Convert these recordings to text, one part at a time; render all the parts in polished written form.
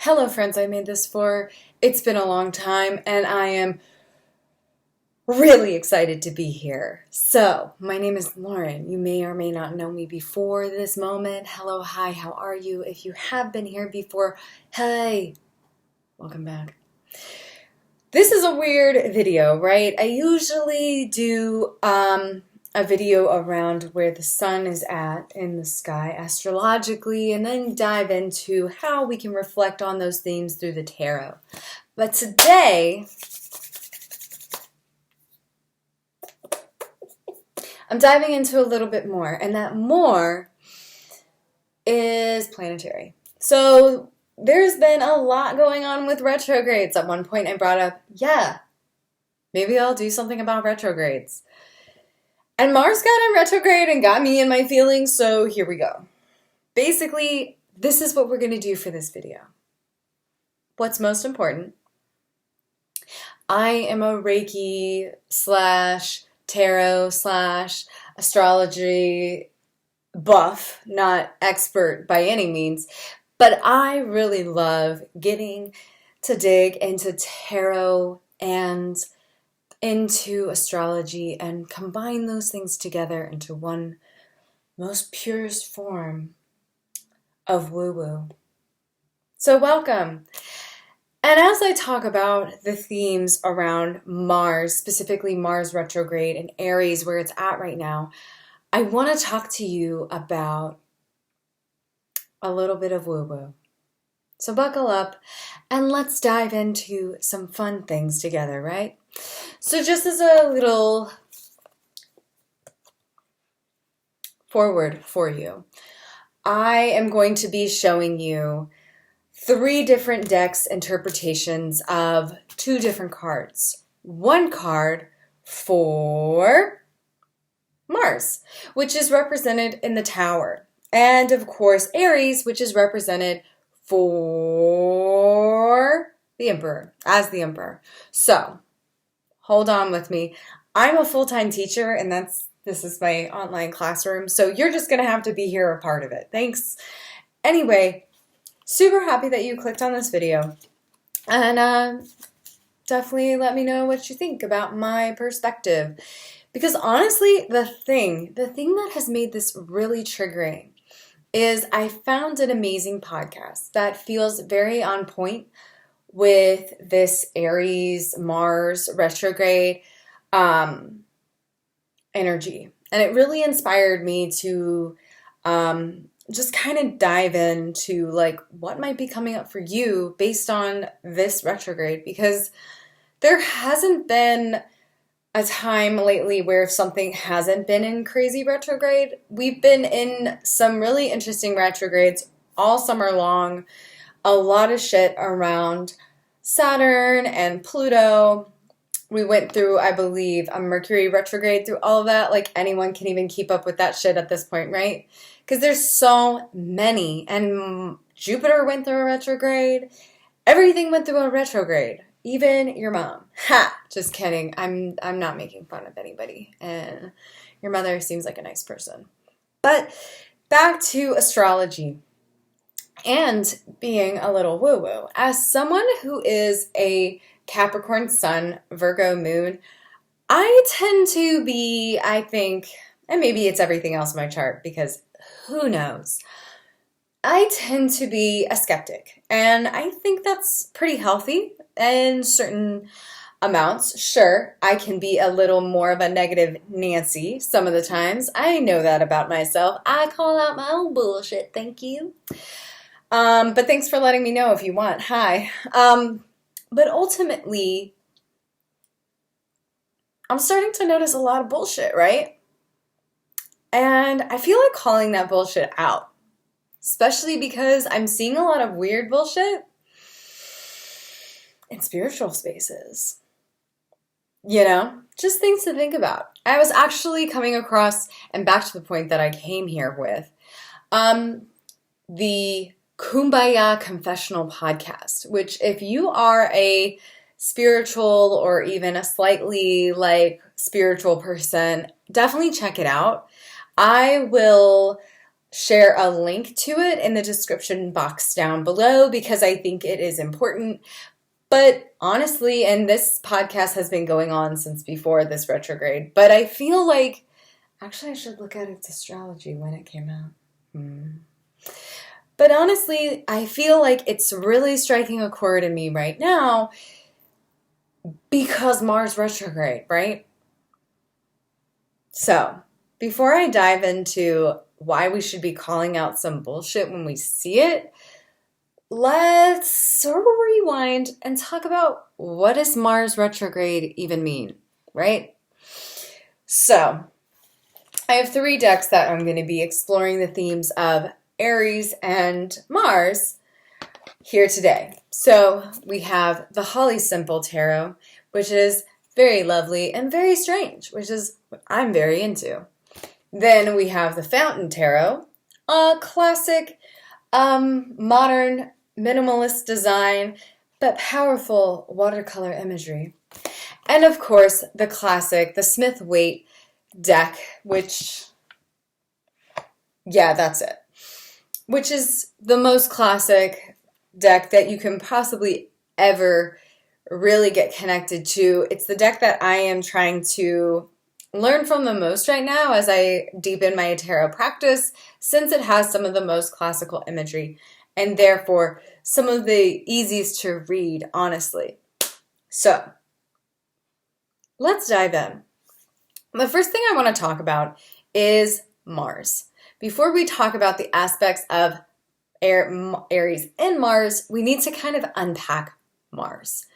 Hello friends, I made this for It's Been a Long Time and I am really excited to be here. So, my name is Lauren. You may or may not know me before this moment. Hello, hi, how are you? If you have been here before, hey, welcome back. This is a weird video, right? I usually do a video around where the sun is at in the sky astrologically and then dive into how we can reflect on those themes through the tarot. But today, I'm diving into a little bit more, and that more is planetary. So there's been a lot going on with retrogrades. At one point I brought up, maybe I'll do something about retrogrades. And Mars got in retrograde and got me in my feelings, so here we go. Basically, this is what we're going to do for this video. What's most important? I am a Reiki / tarot / astrology buff, not expert by any means, but I really love getting to dig into tarot and into astrology and combine those things together into one most purest form of woo-woo. So welcome. And as I talk about the themes around Mars, specifically Mars retrograde and Aries, where it's at right now, I want to talk to you about a little bit of woo-woo. So buckle up and let's dive into some fun things together, right? So just as a little forward for you, I am going to be showing you 3 different decks interpretations of 2 different cards. One card for Mars, which is represented in the Tower. And of course, Aries, which is represented for the Emperor, as the Emperor. So, hold on with me. I'm a full-time teacher, and this is my online classroom, so you're just going to have to be here a part of it. Thanks. Anyway, super happy that you clicked on this video, and definitely let me know what you think about my perspective, because honestly, the thing that has made this really triggering is I found an amazing podcast that feels very on point with this Aries Mars retrograde energy. And it really inspired me to just kind of dive into like what might be coming up for you based on this retrograde, because there hasn't been a time lately where something hasn't been in crazy retrograde. We've been in some really interesting retrogrades all summer long. A lot of shit around Saturn and Pluto. We went through, I believe, a Mercury retrograde through all of that. Like anyone can even keep up with that shit at this point, right? Because there's so many. And Jupiter went through a retrograde. Everything went through a retrograde. Even your mom. Ha! Just kidding. I'm not making fun of anybody. And your mother seems like a nice person. But back to astrology and being a little woo-woo. As someone who is a Capricorn sun, Virgo moon, I tend to be, I think, and maybe it's everything else in my chart because who knows, I tend to be a skeptic, and I think that's pretty healthy in certain amounts. Sure, I can be a little more of a negative Nancy some of the times. I know that about myself. I call out my own bullshit, thank you. But thanks for letting me know if you want. Hi. But ultimately, I'm starting to notice a lot of bullshit, right? And I feel like calling that bullshit out. Especially because I'm seeing a lot of weird bullshit in spiritual spaces. You know, just things to think about. I was actually coming across, and back to the point that I came here with, the Kumbaya Confessional podcast, which if you are a spiritual or even a slightly like spiritual person, definitely check it out. I will share a link to it in the description box down below because I think it is important. But honestly, and this podcast has been going on since before this retrograde, but I feel like, actually I should look at its astrology when it came out. But honestly, I feel like it's really striking a chord in me right now because Mars retrograde, right? So, before I dive into why we should be calling out some bullshit when we see it, let's rewind and talk about what does Mars retrograde even mean, right? So, I have 3 decks that I'm going to be exploring the themes of Aries and Mars here today. So, we have the Holly Simple Tarot, which is very lovely and very strange, which is what I'm very into. Then we have the Fountain Tarot, a classic, modern, minimalist design, but powerful watercolor imagery. And of course, the classic, the Smith-Waite deck, which, yeah, that's it. Which is the most classic deck that you can possibly ever really get connected to. It's the deck that I am trying to learn from the most right now as I deepen my tarot practice, since it has some of the most classical imagery and therefore some of the easiest to read, honestly. So, let's dive in. The first thing I want to talk about is Mars. Before we talk about the aspects of Aries and Mars, we need to kind of unpack Mars.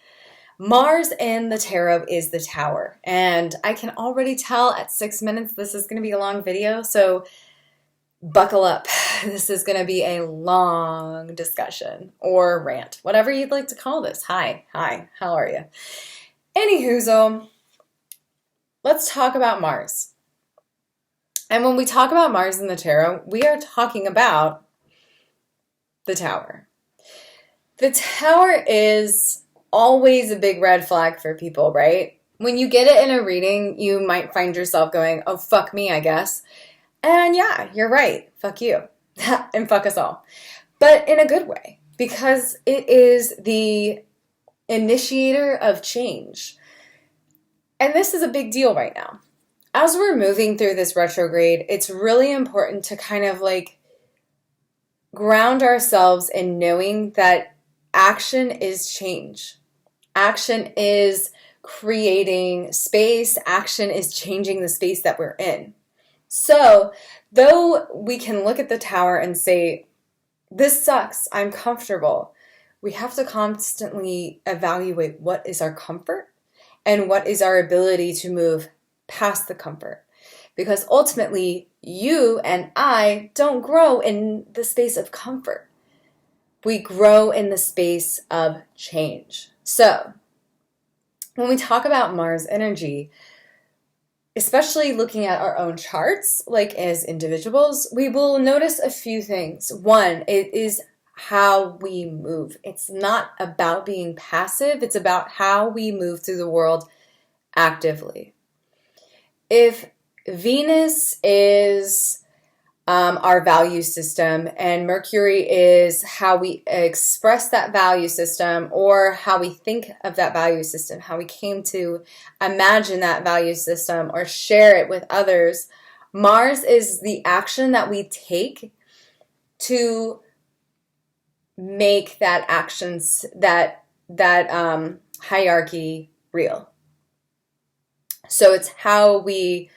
Mars in the tarot is the Tower, and I can already tell at 6 minutes this is going to be a long video, so buckle up. This is going to be a long discussion or rant, whatever you'd like to call this. Hi, how are you? Anywho, let's talk about Mars. And when we talk about Mars in the tarot, we are talking about the Tower. The Tower is always a big red flag for people, right? When you get it in a reading, you might find yourself going, oh, fuck me, I guess. And yeah, you're right. Fuck you. And fuck us all. But in a good way, because it is the initiator of change. And this is a big deal right now. As we're moving through this retrograde, it's really important to kind of like ground ourselves in knowing that action is change. Action is creating space. Action is changing the space that we're in. So, though we can look at the Tower and say, this sucks, I'm comfortable, we have to constantly evaluate what is our comfort and what is our ability to move past the comfort. Because ultimately, you and I don't grow in the space of comfort. We grow in the space of change. So, when we talk about Mars energy, especially looking at our own charts, like as individuals, we will notice a few things. One, it is how we move. It's not about being passive. It's about how we move through the world actively. If Venus is our value system, and Mercury is how we express that value system or how we think of that value system, how we came to imagine that value system or share it with others. Mars is the action that we take to make that actions, that hierarchy real. So it's how we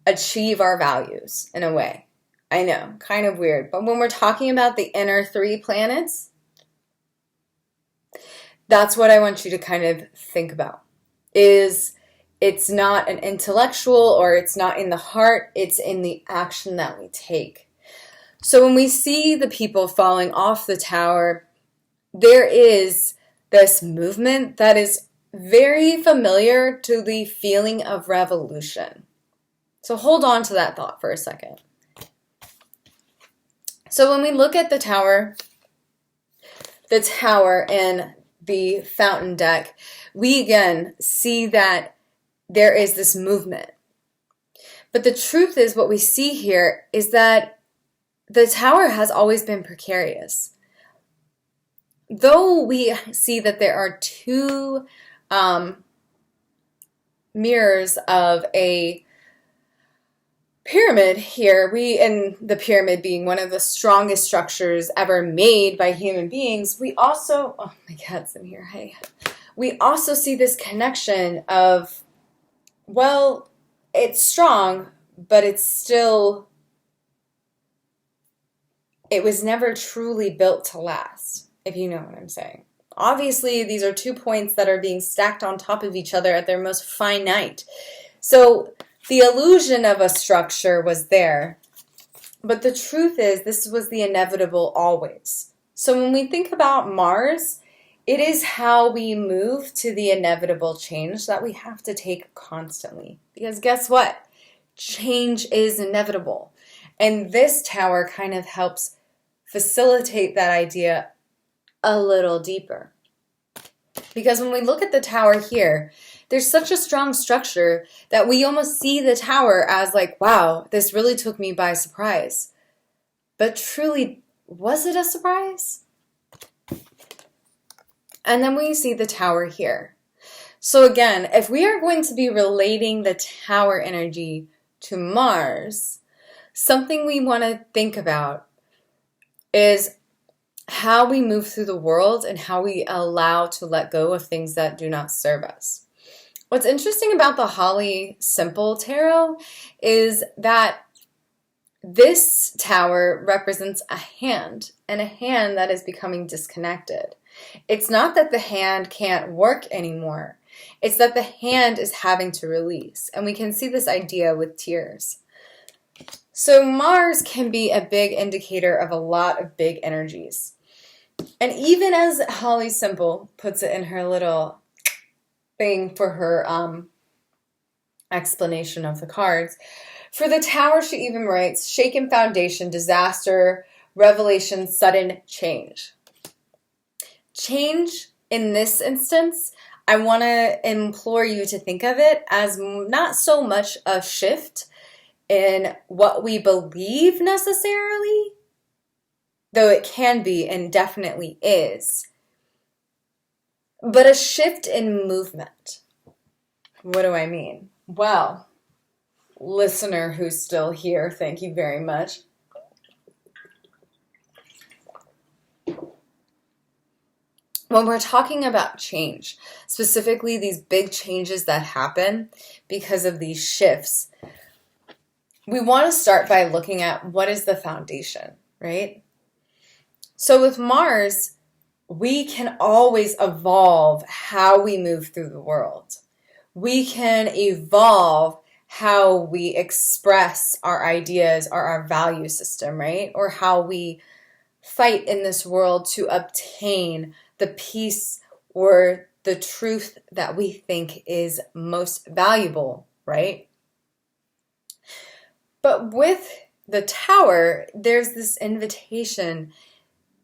achieve our values in a way. I know, kind of weird. But when we're talking about the inner 3 planets, that's what I want you to kind of think about. Is it's not an intellectual or it's not in the heart, it's in the action that we take. So when we see the people falling off the Tower, there is this movement that is very familiar to the feeling of revolution. So hold on to that thought for a second. So when we look at the Tower and the Fountain deck, we again see that there is this movement. But the truth is, what we see here is that the Tower has always been precarious. Though we see that there are two mirrors of a pyramid here, and the pyramid being one of the strongest structures ever made by human beings, we also, oh, my cat's in here, hey. We also see this connection of, well, it's strong, but it was never truly built to last, if you know what I'm saying. Obviously, these are 2 points that are being stacked on top of each other at their most finite. So the illusion of a structure was there, but the truth is this was the inevitable always. So when we think about Mars, it is how we move to the inevitable change that we have to take constantly. Because guess what? Change is inevitable. And this Tower kind of helps facilitate that idea a little deeper. Because when we look at the Tower here, there's such a strong structure that we almost see the Tower as like, wow, this really took me by surprise. But truly, was it a surprise? And then we see the Tower here. So again, if we are going to be relating the Tower energy to Mars, something we want to think about is how we move through the world and how we allow to let go of things that do not serve us. What's interesting about the Holly Simple Tarot is that this Tower represents a hand, and a hand that is becoming disconnected. It's not that the hand can't work anymore. It's that the hand is having to release. And we can see this idea with tears. So Mars can be a big indicator of a lot of big energies. And even as Holly Simple puts it in her little thing for her explanation of the cards, for the Tower she even writes, shaken foundation, disaster, revelation, sudden change. Change in this instance, I want to implore you to think of it as not so much a shift in what we believe necessarily, though it can be and definitely is, but a shift in movement. What do I mean? Well, listener who's still here, thank you very much. When we're talking about change, specifically these big changes that happen because of these shifts, we want to start by looking at what is the foundation, right? So with Mars, we can always evolve how we move through the world. We can evolve how we express our ideas or our value system, right? Or how we fight in this world to obtain the peace or the truth that we think is most valuable, right? But with the Tower, there's this invitation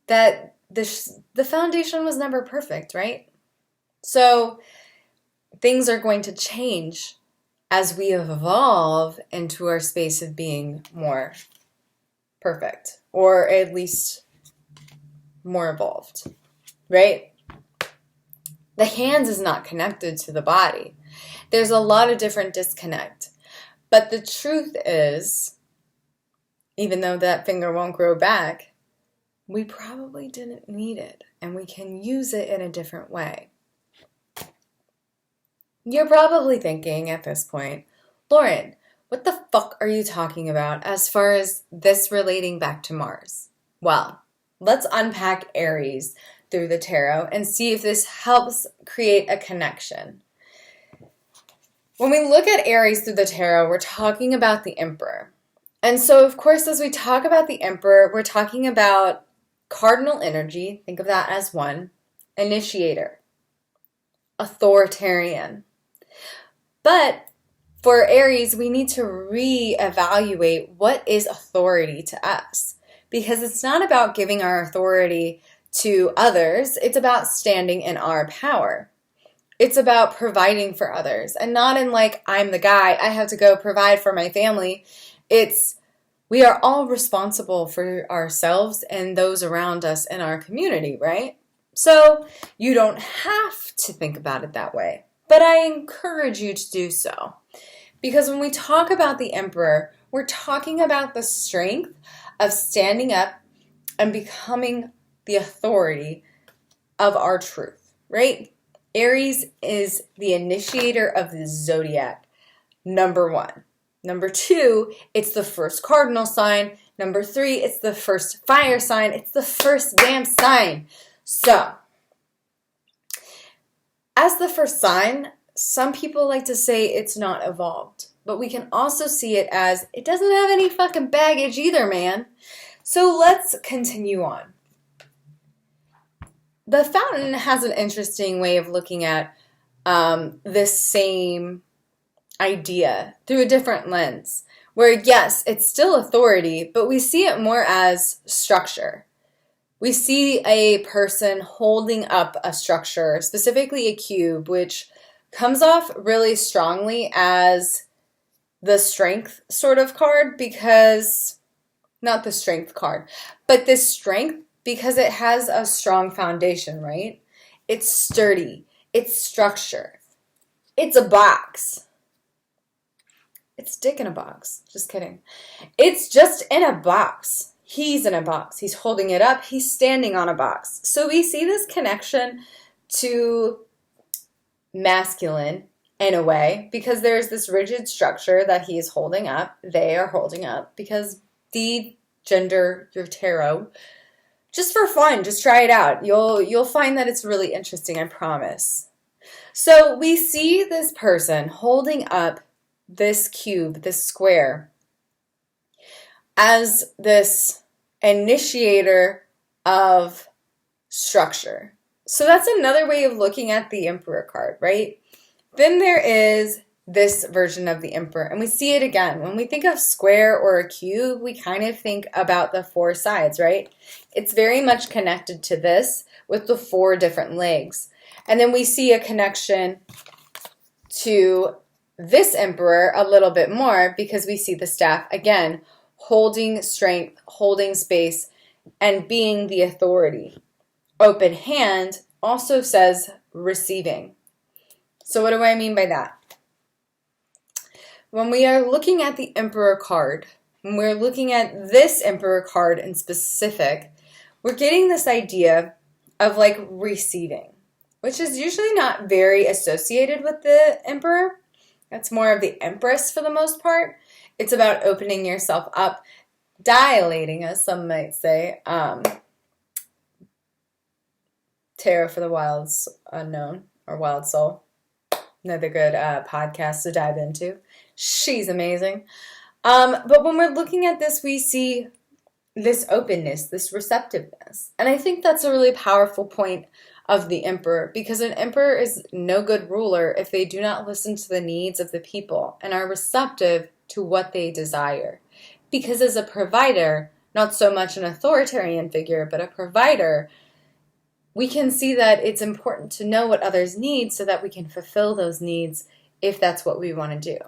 that the foundation was never perfect, right? So things are going to change as we evolve into our space of being more perfect, or at least more evolved, right? The hands is not connected to the body. There's a lot of different disconnect. But the truth is, even though that finger won't grow back, we probably didn't need it, and we can use it in a different way. You're probably thinking at this point, Lauren, what the fuck are you talking about as far as this relating back to Mars? Well, let's unpack Aries through the tarot and see if this helps create a connection. When we look at Aries through the tarot, we're talking about the Emperor. And so, of course, as we talk about the Emperor, we're talking about cardinal energy, think of that as one, initiator, authoritarian. But for Aries, we need to reevaluate what is authority to us, because it's not about giving our authority to others. It's about standing in our power. It's about providing for others, and not in like, I'm the guy, I have to go provide for my family. It's we are all responsible for ourselves and those around us in our community, right? So you don't have to think about it that way, but I encourage you to do so. Because when we talk about the Emperor, we're talking about the strength of standing up and becoming the authority of our truth, right? Aries is the initiator of the zodiac, number 1. Number 2, it's the first cardinal sign. Number 3, it's the first fire sign. It's the first damn sign. So, as the first sign, some people like to say it's not evolved. But we can also see it as it doesn't have any fucking baggage either, man. So let's continue on. The Fountain has an interesting way of looking at this same idea through a different lens, where yes, it's still authority, but we see it more as structure. We see a person holding up a structure, specifically a cube, which comes off really strongly as the strength sort of card, because, not the strength card, but this strength because it has a strong foundation, right? It's sturdy, it's structure, it's a box. It's dick in a box. Just kidding. It's just in a box. He's in a box. He's holding it up. He's standing on a box. So we see this connection to masculine in a way, because there's this rigid structure that he is holding up. They are holding up, because de-gender your tarot. Just for fun. Just try it out. You'll find that it's really interesting, I promise. So we see this person holding up this cube, this square, as this initiator of structure. So that's another way of looking at the Emperor card, right? Then there is this version of the Emperor, and we see it again. When we think of square or a cube, we kind of think about the 4 sides, right? It's very much connected to this with the 4 different legs. And then we see a connection to this Emperor a little bit more, because we see the staff again holding strength, holding space, and being the authority. Open hand also says receiving. So what do I mean by that? When we are looking at the Emperor card, when we're looking at this Emperor card in specific, we're getting this idea of like receiving, which is usually not very associated with the Emperor. That's more of the Empress for the most part. It's about opening yourself up, dilating, as some might say. Tarot for the Wilds Unknown, or Wild Soul. Another good podcast to dive into. She's amazing. But when we're looking at this, we see this openness, this receptiveness. And I think that's a really powerful point of the Emperor, because an Emperor is no good ruler if they do not listen to the needs of the people and are receptive to what they desire. Because as a provider, not so much an authoritarian figure, but a provider, we can see that it's important to know what others need so that we can fulfill those needs if that's what we want to do.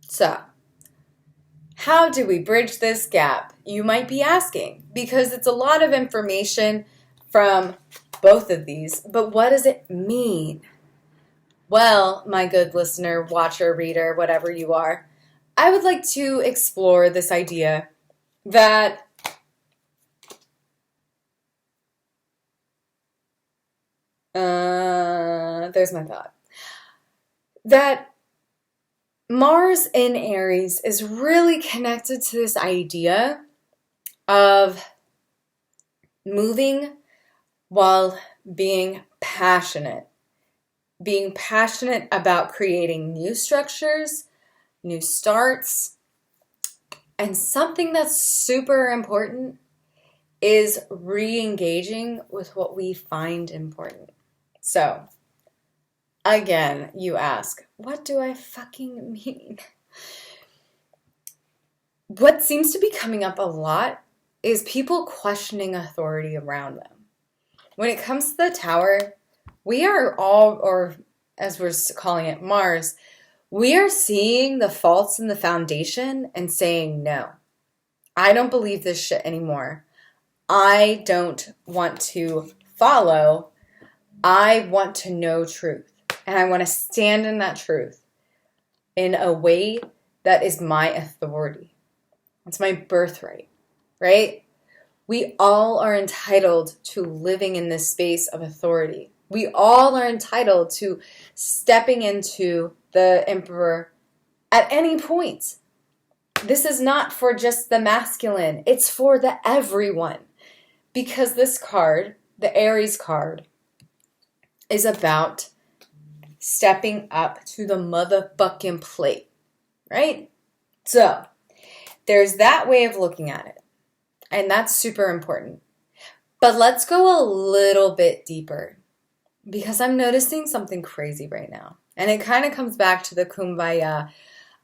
So, how do we bridge this gap? You might be asking, because it's a lot of information from both of these, but what does it mean? Well, my good listener, watcher, reader, whatever you are, I would like to explore this idea that there's my thought. That Mars in Aries is really connected to this idea of moving while being passionate about creating new structures, new starts, and something that's super important is re-engaging with what we find important. So, again, you ask, what do I fucking mean? What seems to be coming up a lot is people questioning authority around them. When it comes to the Tower, we are all, or as we're calling it, Mars, We are seeing the faults in the foundation and saying, no, I don't believe this shit anymore. I don't want to follow. I want to know truth. And I want to stand in that truth in a way that is my authority. It's my birthright, right? We all are entitled to living in this space of authority. We all are entitled to stepping into the emperor at any point. This is not for just the masculine. It's for the everyone. Because this card, the Aries card, is about stepping up to the motherfucking plate, right? So, there's that way of looking at it. And that's super important. But let's go a little bit deeper because I'm noticing something crazy right now. And it kind of comes back to the Kumbaya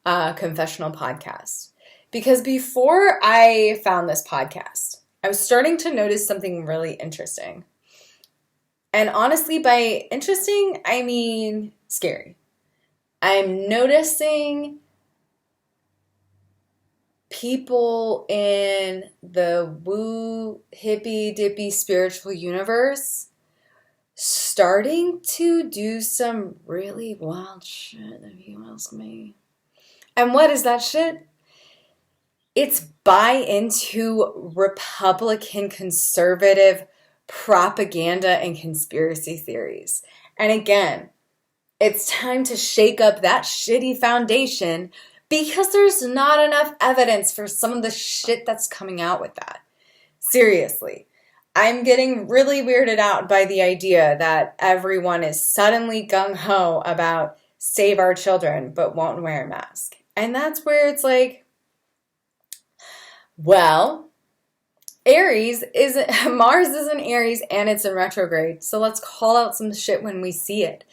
confessional podcast. Because before I found this podcast, I was starting to notice something really interesting. And honestly, by interesting, I mean scary. I'm noticing people in the woo, hippie, dippy spiritual universe starting to do some really wild shit, if you ask me. And what is that shit? It's buy into Republican conservative propaganda and conspiracy theories. And again, it's time to shake up that shitty foundation because there's not enough evidence for some of the shit that's coming out with that. Seriously. I'm getting really weirded out by the idea that everyone is suddenly gung-ho about save our children but won't wear a mask. And that's where it's like, well, Mars is in Aries and it's in retrograde. So let's call out some shit when we see it.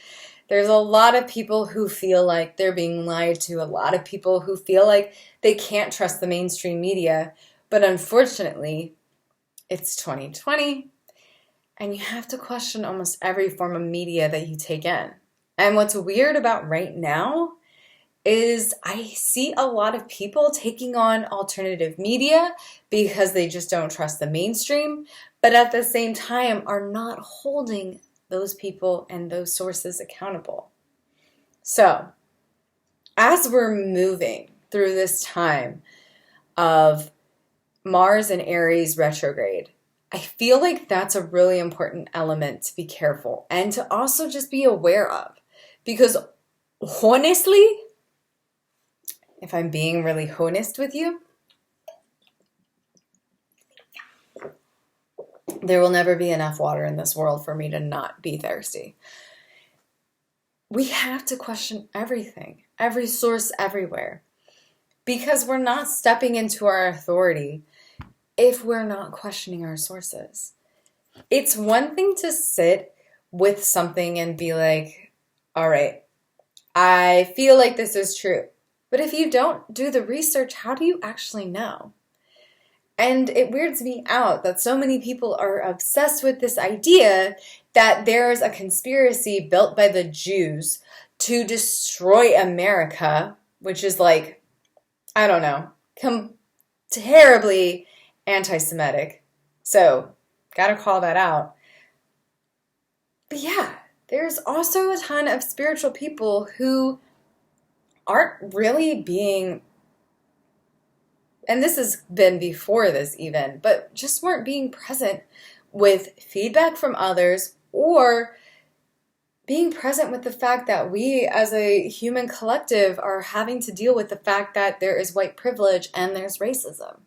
There's a lot of people who feel like they're being lied to, a lot of people who feel like they can't trust the mainstream media. But unfortunately, it's 2020, and you have to question almost every form of media that you take in. And what's weird about right now is I see a lot of people taking on alternative media because they just don't trust the mainstream, but at the same time are not holding those people and those sources accountable. So, as we're moving through this time of Mars and Aries retrograde, I feel like that's a really important element to be careful and to also just be aware of. Because honestly, if I'm being really honest with you, there will never be enough water in this world for me to not be thirsty. We have to question everything, every source, everywhere, because we're not stepping into our authority if we're not questioning our sources. It's one thing to sit with something and be like, all right, I feel like this is true. But if you don't do the research, how do you actually know? And it weirds me out that so many people are obsessed with this idea that there's a conspiracy built by the Jews to destroy America, which is like, I don't know, terribly anti-Semitic. So, gotta call that out. But yeah, there's also a ton of spiritual people who aren't really being, and this has been before this even, but just weren't being present with feedback from others or being present with the fact that we as a human collective are having to deal with the fact that there is white privilege and there's racism.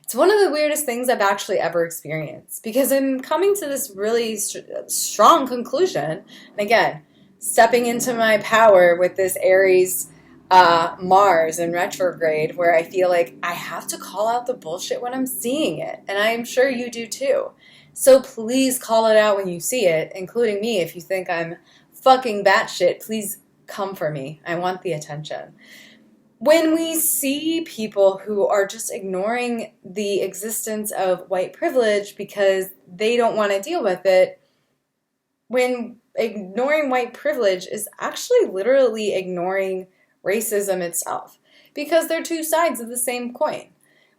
It's one of the weirdest things I've actually ever experienced because I'm coming to this really strong conclusion. And again, stepping into my power with this Aries Mars in retrograde, where I feel like I have to call out the bullshit when I'm seeing it. And I'm sure you do too. So please call it out when you see it, including me. If you think I'm fucking batshit, please come for me. I want the attention. When we see people who are just ignoring the existence of white privilege because they don't want to deal with it, when ignoring white privilege is actually literally ignoring racism itself, because they're two sides of the same coin.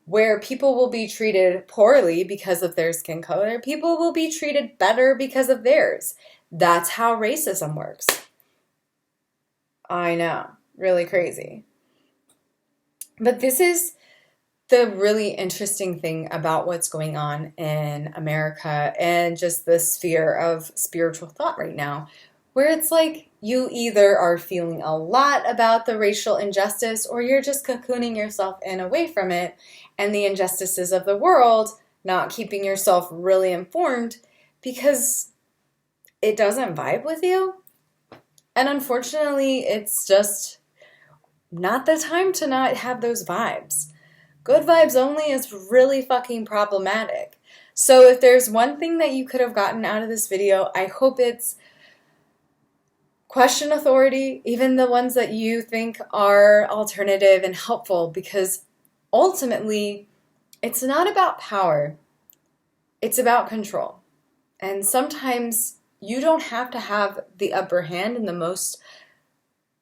Where people will be treated poorly because of their skin color, people will be treated better because of theirs. That's how racism works. I know, really crazy. But this is the really interesting thing about what's going on in America and just the sphere of spiritual thought right now, where it's like you either are feeling a lot about the racial injustice or you're just cocooning yourself in away from it and the injustices of the world, not keeping yourself really informed because it doesn't vibe with you. And unfortunately, it's just not the time to not have those vibes. Good vibes only is really fucking problematic. So if there's one thing that you could have gotten out of this video, I hope it's question authority, even the ones that you think are alternative and helpful, because ultimately, it's not about power. It's about control. And sometimes you don't have to have the upper hand and the most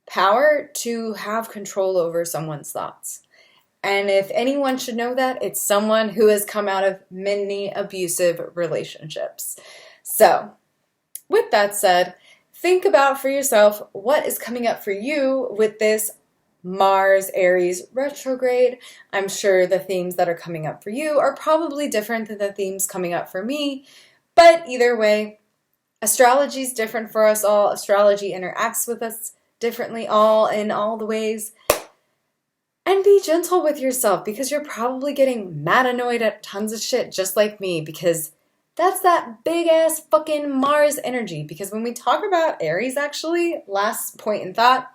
power to have control over someone's thoughts. And if anyone should know that, it's someone who has come out of many abusive relationships. So, with that said, think about for yourself what is coming up for you with this Mars Aries retrograde. I'm sure the themes that are coming up for you are probably different than the themes coming up for me. But either way, astrology is different for us all. Astrology interacts with us differently all in all the ways. And be gentle with yourself because you're probably getting mad annoyed at tons of shit just like me, because that's that big ass fucking Mars energy. Because when we talk about Aries, actually, last point in thought,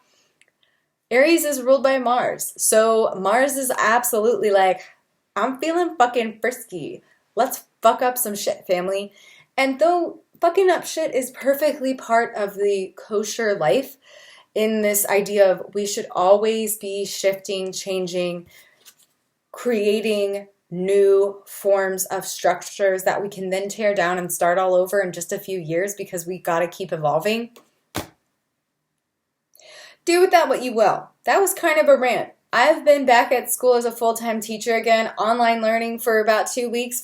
Aries is ruled by Mars. So Mars is absolutely like, I'm feeling fucking frisky. Let's fuck up some shit, family. And though fucking up shit is perfectly part of the kosher life, in this idea of we should always be shifting, changing, creating new forms of structures that we can then tear down and start all over in just a few years because we got to keep evolving. Do with that what you will. That was kind of a rant. I've been back at school as a full-time teacher again, online learning for about 2 weeks,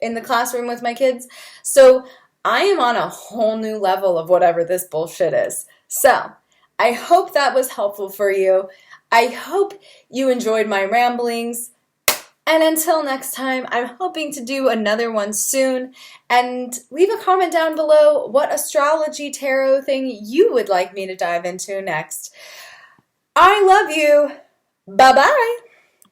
in the classroom with my kids. So I am on a whole new level of whatever this bullshit is. So, I hope that was helpful for you. I hope you enjoyed my ramblings. And until next time, I'm hoping to do another one soon. And leave a comment down below what astrology tarot thing you would like me to dive into next. I love you. Bye-bye.